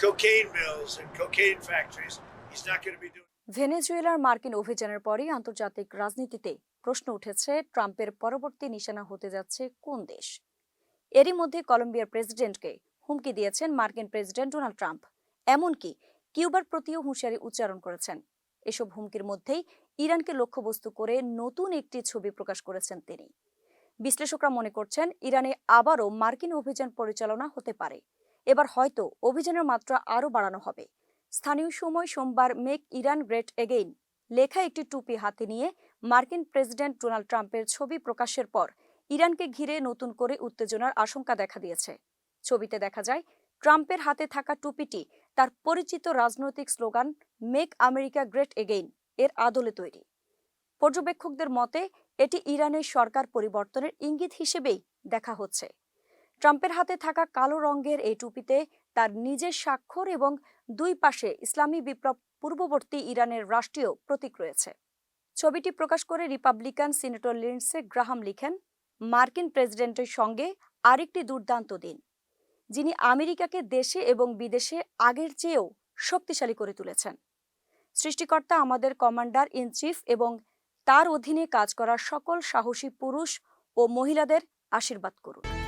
cocaine mills and cocaine factories. He's not going to be doing. ভেনেজুয়েলার মার্কিন অভিযানের পরই আন্তর্জাতিক রাজনীতিতে প্রশ্ন উঠেছে ট্রাম্পের পরবর্তী নিশানা হতে যাচ্ছে কোন দেশ। এরই মধ্যে কলম্বিয়ার প্রেসিডেন্টকে হুমকি দিয়েছেন মার্কিন প্রেসিডেন্ট ডোনাল্ড ট্রাম্প, এমনকি কিউবার প্রতিও হুঁশিয়ারি উচ্চারণ করেছেন। এসব হুমকির মধ্যেই ইরানকে লক্ষ্যবস্তু করে নতুন একটি ছবি প্রকাশ করেছেন তিনি। বিশ্লেষকরা মনে করছেন ইরানে আবারও মার্কিন অভিযান পরিচালনা হতে পারে। এবার হয়তো অভিযানের মাত্রা আরও বাড়ানো হবে। স্থানীয় সময় সোমবার মেক ইরান গ্রেট এগেইন লেখা একটি টুপি হাতে নিয়ে মার্কিন প্রেসিডেন্ট ডোনাল্ড ট্রাম্পের ছবি প্রকাশের পর ইরানকে ঘিরে নতুন করে উত্তেজনার আশঙ্কা দেখা দিয়েছে। ছবিতে দেখা যায় ট্রাম্পের হাতে থাকা টুপিটি তার পরিচিত রাজনৈতিক slogan make America great again এর আদলে তৈরি। পর্যবেক্ষকদের মতে এটি ইরানের সরকার পরিবর্তনের ইঙ্গিত হিসেবেই দেখা হচ্ছে। ট্রাম্পের হাতে থাকা কালো রঙের এই টুপিতে তার নিজের স্বাক্ষর এবং দুই পাশে ইসলামী বিপ্লব পূর্ববর্তী ইরানের রাষ্ট্রীয় প্রতীক রয়েছে। ছবিটি প্রকাশ করে রিপাবলিকান সিনেটর লিন্ডসে গ্রাহাম লিখেন, মার্কিন প্রেসিডেন্টের সঙ্গে আরেকটি দুর্দান্ত দিন, যিনি আমেরিকাকে দেশে এবং বিদেশে আগের চেয়েও শক্তিশালী করে তুলেছেন। সৃষ্টিকর্তা আমাদের কমান্ডার ইন চিফ এবং তার অধীনে কাজ করা সকল সাহসী পুরুষ ও মহিলাদের আশীর্বাদ করুন।